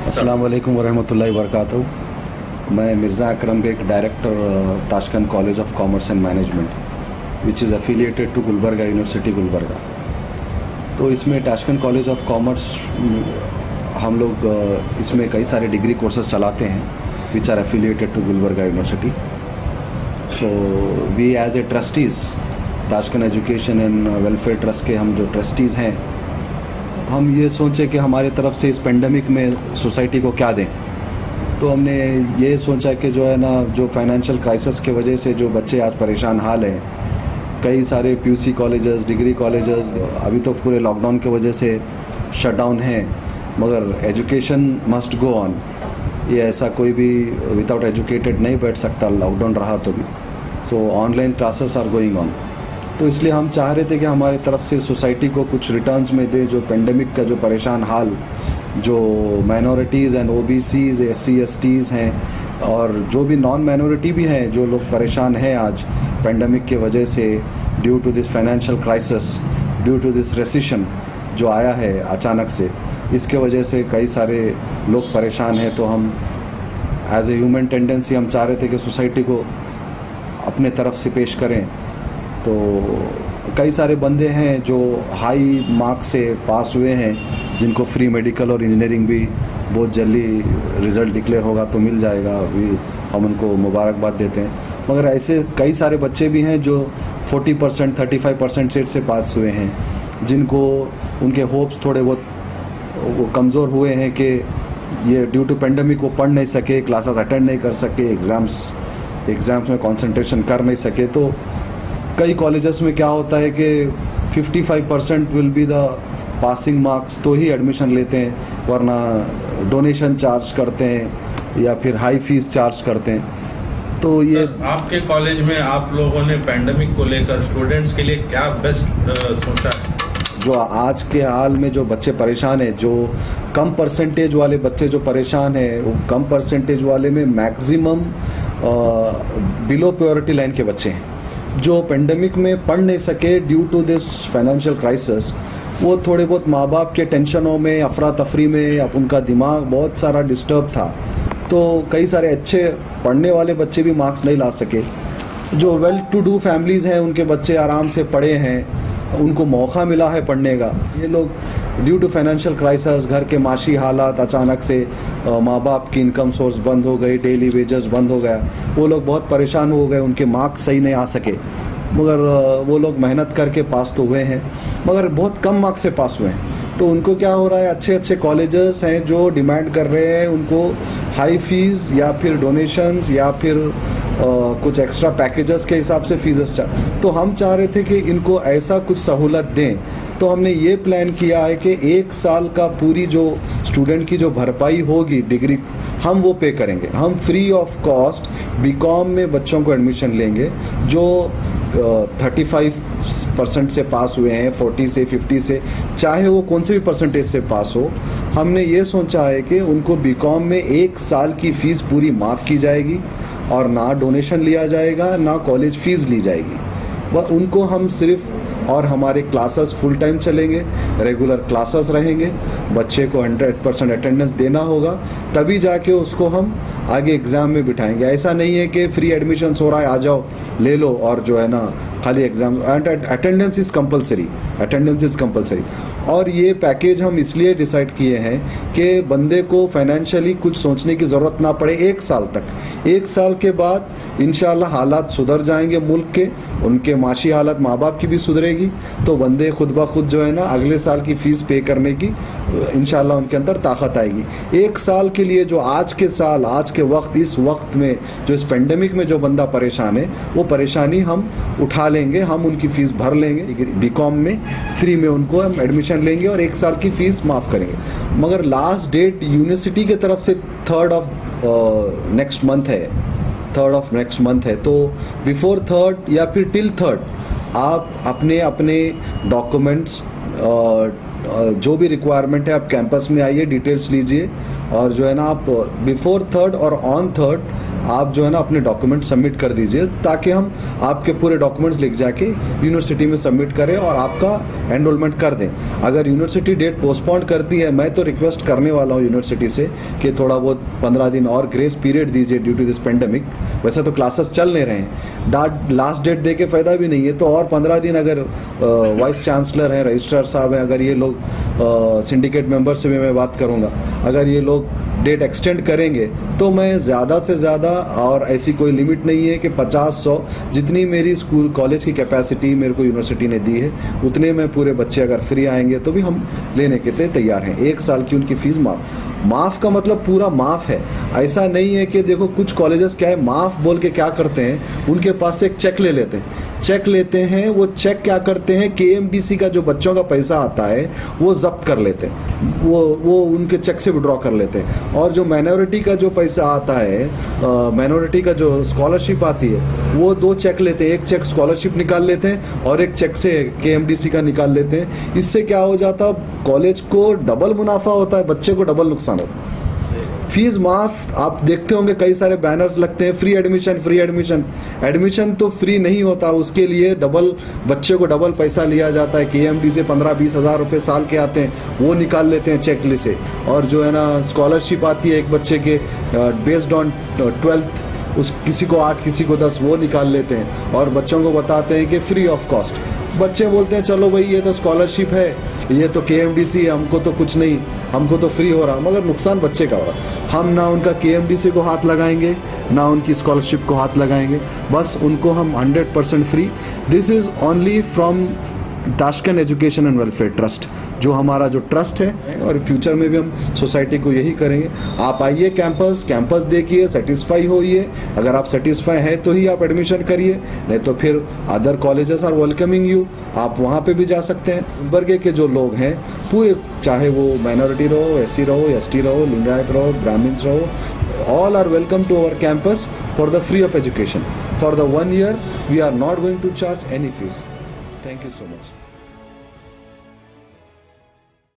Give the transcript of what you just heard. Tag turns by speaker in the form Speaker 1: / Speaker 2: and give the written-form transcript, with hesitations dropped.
Speaker 1: अस्सलाम वालेकुम वरहमतुल्लाहि वबरकातुहू। मैं Mirza Akram Baig, director Tashkent college of commerce and management which is affiliated to Gulbarga university Gulbarga. तो इसमें ताशकंद कॉलेज ऑफ कॉमर्स हम लोग इसमें कई सारे डिग्री कोर्सेज चलाते हैं which are affiliated to Gulbarga university. So we as a trustees Tashkent education and welfare trust के हम जो ट्रस्टीज़ हैं, हम ये सोचे कि हमारी तरफ से इस पेंडेमिक में सोसाइटी को क्या दें। तो हमने ये सोचा कि जो है ना, जो फाइनेंशियल क्राइसिस के वजह से जो बच्चे आज परेशान हाल हैं, कई सारे पीयूसी कॉलेजेस, डिग्री कॉलेजेस अभी तो पूरे लॉकडाउन की वजह से शट डाउन हैं, मगर एजुकेशन मस्ट गो ऑन। ये ऐसा कोई भी विदाउट एजुकेटेड नहीं बैठ सकता, लॉकडाउन रहा तो भी। So online classes are going on. तो इसलिए हम चाह रहे थे कि हमारी तरफ से सोसाइटी को कुछ रिटर्न्स में दे, जो पेंडेमिक का जो परेशान हाल, जो माइनॉरिटीज़ एंड ओबीसीज़, SC STs हैं और जो भी नॉन माइनॉरिटी भी हैं, जो लोग परेशान हैं आज पेंडेमिक के वजह से, due to this financial crisis, due to this recession जो आया है अचानक से, इसके वजह से कई सारे लोग परेशान हैं। तो हम एज ए ह्यूमन टेंडेंसी हम चाह रहे थे कि सोसाइटी को अपने तरफ से पेश करें। तो कई सारे बंदे हैं जो हाई मार्क्स से पास हुए हैं, जिनको फ्री मेडिकल और इंजीनियरिंग भी बहुत जल्दी रिज़ल्ट डिक्लेयर होगा तो मिल जाएगा, अभी हम उनको मुबारकबाद देते हैं। मगर ऐसे कई सारे बच्चे भी हैं जो 40% 35% सीट से पास हुए हैं, जिनको उनके होप्स थोड़े बहुत वो कमज़ोर हुए हैं कि ये ड्यू टू पेंडेमिक वो पढ़ नहीं सके, क्लासेस अटेंड नहीं कर सके, एग्ज़ाम्स में कंसंट्रेशन कर नहीं सके। तो कई कॉलेजेस में क्या होता है कि 55% will be the passing marks तो ही एडमिशन लेते हैं, वरना डोनेशन चार्ज करते हैं या फिर हाई फीस चार्ज करते हैं। तो ये
Speaker 2: आपके कॉलेज में आप लोगों ने पेंडेमिक को लेकर स्टूडेंट्स के लिए क्या बेस्ट सोचा है?
Speaker 1: जो आज के हाल में जो बच्चे परेशान हैं, जो कम परसेंटेज वाले बच्चे जो परेशान हैं, वो कम परसेंटेज वाले में मैक्सिमम बिलो प्योरिटी लाइन के बच्चे हैं, जो पेंडेमिक में पढ़ नहीं सके due to this financial crisis. वो थोड़े बहुत माँ बाप के टेंशनों में, अफरा तफरी में, अब उनका दिमाग बहुत सारा डिस्टर्ब था, तो कई सारे अच्छे पढ़ने वाले बच्चे भी मार्क्स नहीं ला सके। जो वेल टू डू फैमिलीज़ हैं, उनके बच्चे आराम से पढ़े हैं, उनको मौका मिला है पढ़ने का। ये लोग ड्यू टू फाइनेंशियल क्राइसिस, घर के माशी हालात, अचानक से माँ बाप की इनकम सोर्स बंद हो गई, डेली वेजेस बंद हो गया, वो लोग बहुत परेशान हो गए, उनके मार्क्स सही नहीं आ सके। मगर वो लोग मेहनत करके पास तो हुए हैं, मगर बहुत कम मार्क्स से पास हुए हैं। तो उनको क्या हो रहा है, अच्छे अच्छे कॉलेजेस हैं जो डिमांड कर रहे हैं उनको हाई फीस या फिर डोनेशंस या फिर कुछ एक्स्ट्रा पैकेजेस के हिसाब से फीस। तो हम चाह रहे थे कि इनको ऐसा कुछ सहूलत दें। तो हमने ये प्लान किया है कि 1 साल का पूरी जो स्टूडेंट की जो भरपाई होगी डिग्री, हम वो पे करेंगे। हम फ्री ऑफ कॉस्ट BCom में बच्चों को एडमिशन लेंगे जो 35% से पास हुए हैं, 40 से 50 से, चाहे वो कौन से भी परसेंटेज से पास हो। हमने ये सोचा है कि उनको BCom में 1 साल की फ़ीस पूरी माफ़ की जाएगी और ना डोनेशन लिया जाएगा, ना कॉलेज फ़ीस ली जाएगी। वह उनको हम सिर्फ, और हमारे क्लासेस फुल टाइम चलेंगे, रेगुलर क्लासेस रहेंगे, बच्चे को 100% अटेंडेंस देना होगा, तभी जाके उसको हम आगे एग्ज़ाम में बिठाएंगे। ऐसा नहीं है कि फ्री एडमिशन्स हो रहा है, आ जाओ ले लो, और जो है ना खाली एग्ज़ाम। Attendance is compulsory. और ये पैकेज हम इसलिए डिसाइड किए हैं कि बंदे को फाइनेंशियली कुछ सोचने की ज़रूरत ना पड़े 1 साल तक। 1 साल के बाद इंशाल्लाह हालात सुधर जाएंगे मुल्क के, उनके माशी हालत, माँ बाप की भी सुधरेगी, तो बंदे खुद ब खुद जो है ना अगले साल की फ़ीस पे करने की इंशाल्लाह उनके अंदर ताकत आएगी। 1 साल के लिए जो आज के साल, आज के वक्त, इस वक्त में जो इस पेंडेमिक में जो बंदा परेशान है, वो परेशानी हम उठा लेंगे, हम उनकी फ़ीस भर लेंगे। BCom में फ्री में उनको हम एडमिशन लेंगे और 1 साल की फ़ीस माफ़ करेंगे। मगर लास्ट डेट यूनिवर्सिटी की तरफ से 3rd ऑफ नेक्स्ट मंथ है। तो बिफोर 3rd या फिर टिल 3rd आप अपने डॉक्यूमेंट्स, जो भी रिक्वायरमेंट है, आप कैंपस में आइए, डिटेल्स लीजिए, और जो है ना आप बिफोर 3rd और ऑन 3rd आप जो है ना अपने डॉक्यूमेंट सबमिट कर दीजिए, ताकि हम आपके पूरे डॉक्यूमेंट्स लिख जाके यूनिवर्सिटी में सबमिट करें और आपका एनरोलमेंट कर दें। अगर यूनिवर्सिटी डेट पोस्टपोन करती है, मैं तो रिक्वेस्ट करने वाला हूँ यूनिवर्सिटी से कि थोड़ा बहुत 15 दिन और ग्रेस पीरियड दीजिए ड्यू टू दिस पेंडेमिक। वैसे तो क्लासेस चल नहीं रहे हैं, लास्ट डेट दे के फ़ायदा भी नहीं है, तो और 15 दिन अगर वाइस चांसलर हैं, रजिस्ट्रार साहब हैं, अगर ये लोग सिंडिकेट मेंबर से भी मैं बात करूँगा, अगर ये लोग डेट एक्सटेंड करेंगे तो मैं ज़्यादा से ज़्यादा, और ऐसी कोई लिमिट नहीं है कि 50-100, जितनी मेरी स्कूल कॉलेज की कैपेसिटी मेरे को यूनिवर्सिटी ने दी है उतने में पूरे बच्चे अगर फ्री आएंगे तो भी हम लेने के लिए तैयार हैं। 1 साल की उनकी फ़ीस माफ़ का मतलब पूरा माफ़ है। ऐसा नहीं है कि देखो कुछ कॉलेजेस क्या है, माफ़ बोल के क्या करते हैं, उनके पास से एक चेक ले लेते हैं, चेक लेते हैं, वो चेक क्या करते हैं, KMDC का जो बच्चों का पैसा आता है वो जब्त कर लेते हैं, वो उनके चेक से विड्रॉ कर लेते हैं। और जो माइनॉरिटी का जो पैसा आता है, माइनॉरिटी का जो स्कॉलरशिप आती है, वो 2 चेक लेते हैं, एक चेक स्कॉलरशिप निकाल लेते हैं और एक चेक से KMDC का निकाल लेते हैं। इससे क्या हो जाता है, कॉलेज को डबल मुनाफा होता है, बच्चे को डबल नुकसान होता है। फीस माफ, आप देखते होंगे कई सारे बैनर्स लगते हैं, free admission, free admission. Admission तो फ्री नहीं होता, उसके लिए डबल, बच्चे को डबल पैसा लिया जाता है। KMD से 15-20 हज़ार रुपये साल के आते हैं, वो निकाल लेते हैं चेक से। और जो है ना स्कॉलरशिप आती है एक बच्चे के बेस्ड ऑन 12th, उस किसी को 8 किसी को 10, वो निकाल लेते हैं और बच्चों को बताते हैं कि फ्री ऑफ कॉस्ट। बच्चे बोलते हैं चलो भाई ये तो स्कॉलरशिप है, ये तो KMDC है, हमको तो कुछ नहीं, हमको तो फ्री हो रहा, मगर नुकसान बच्चे का हो रहा। हम ना उनका KMDC को हाथ लगाएंगे, ना उनकी स्कॉलरशिप को हाथ लगाएंगे, बस उनको हम 100% free. This is only from Tashkent education and welfare trust, जो हमारा जो ट्रस्ट है, और फ्यूचर में भी हम सोसाइटी को यही करेंगे। आप आइए कैंपस देखिए, सेटिस्फाई होइए, अगर आप सेटिस्फाई हैं तो ही आप एडमिशन करिए, नहीं तो फिर other colleges are welcoming you, आप वहाँ पे भी जा सकते हैं। गुलबर्गे के जो लोग हैं पूरे, चाहे वो माइनॉरिटी रहो, SC रहो, ST रहो, लिंगायत रहो, ब्राह्मण्स रहो, all are welcome to our campus for the free of education. For the 1 year, we are not going to charge any fees. Thank you so much.